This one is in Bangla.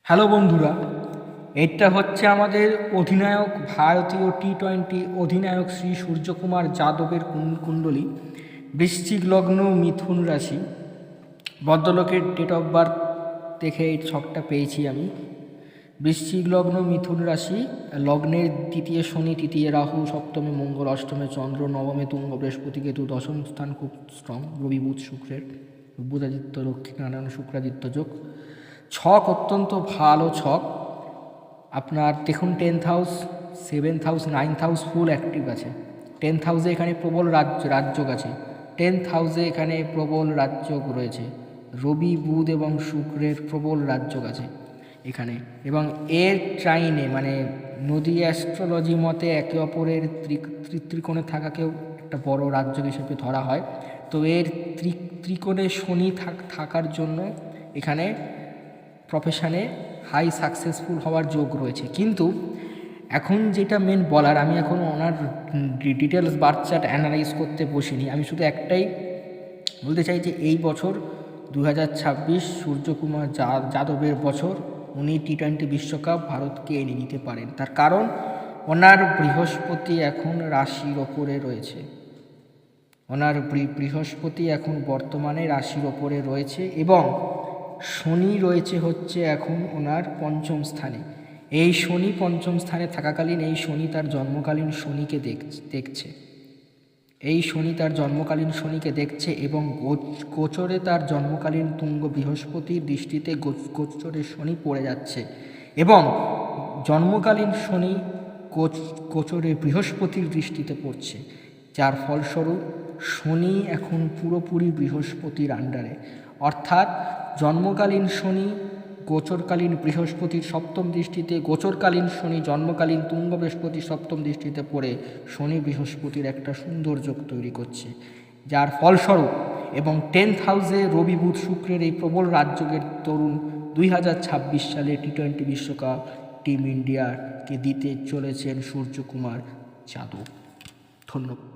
হ্যালো বন্ধুরা, এটা হচ্ছে আমাদের অধিনায়ক, ভারতীয় টি-20 অধিনায়ক শ্রী সূর্যকুমার যাদবের কুণ্ডলী। বৃশ্চিক লগ্ন, মিথুন রাশি। ভদ্রলোকের ডেট অফ বার্থ দেখে এই ছকটা পেয়েছি আমি। বৃশ্চিক লগ্ন, মিথুন রাশি, লগ্নের দ্বিতীয় শনি, তৃতীয় রাহু, সপ্তমে মঙ্গল, অষ্টমে চন্দ্র, নবমে তুঙ্গ, বৃহস্পতি, কেতু, দশম স্থান খুব স্ট্রং, রবি বুধ শুক্রের, বুধাদিত্য লক্ষ্মীনারায়ণ শুক্রাদিত্য যোগ। ছক অত্যন্ত ভালো ছক। আপনার দেখুন 10th house, 7th house, 9th house full active আছে। 10th হাউসে এখানে প্রবল রাজযোগ আছে। 10th হাউসে এখানে প্রবল রাজযোগ রয়েছে। রবি বুধ এবং শুক্রের প্রবল রাজযোগ আছে এখানে, এবং এর ট্রাইনে মানে নদী অ্যাস্ট্রোলজি মতে একে অপরের ত্রিকোণে থাকাকেও একটা বড় রাজযোগ হিসেবে ধরা হয়। তো এর ত্রিকোণে শনি থাকার জন্য এখানে প্রফেশনে হাই সাকসেসফুল হওয়ার যোগ রয়েছে। কিন্তু এখন যেটা মেন বলার, আমি এখন ওনার ডিটেলস বার্থ চার্ট অ্যানালাইজ করতে বসিনি। আমি শুধু একটাই বলতে চাই যে এই বছর 2026 সূর্যকুমার যাদবের বছর। উনি টি-20 বিশ্বকাপ ভারতকে এনে দিতে পারেন। তার কারণ ওনার বৃহস্পতি এখন রাশির ওপরে রয়েছে। ওনার বৃহস্পতি এখন বর্তমানে রাশির ওপরে রয়েছে এবং শনি রয়েছে হচ্ছে এখন ওনার পঞ্চম স্থানে। এই শনি পঞ্চম স্থানে থাকাকালীন এই শনি তার জন্মকালীন শনিকে দেখছে। এই শনি তার জন্মকালীন শনিকে দেখছে এবং গোচরে তার জন্মকালীন তুঙ্গ বৃহস্পতির দৃষ্টিতে গোচরে শনি পড়ে যাচ্ছে এবং জন্মকালীন শনি গোচরে বৃহস্পতির দৃষ্টিতে পড়ছে, যার ফলস্বরূপ শনি এখন পুরোপুরি বৃহস্পতির আন্ডারে। অর্থাৎ জন্মকালীন শনি গোচরকালীন বৃহস্পতির সপ্তম দৃষ্টিতে, গোচরকালীন শনি জন্মকালীন তুঙ্গ বৃহস্পতির সপ্তম দৃষ্টিতে পড়ে শনি বৃহস্পতির একটা সুন্দর যোগ তৈরি করছে, যার ফলস্বরূপ এবং 10th হাউসে রবি বুধ শুক্রের এই প্রবল রাজযোগের তরুণ 2026 সালে টি-20 বিশ্বকাপ টিম ইন্ডিয়াকে দিতে চলেছেন সূর্যকুমার যাদব। ধন্যবাদ।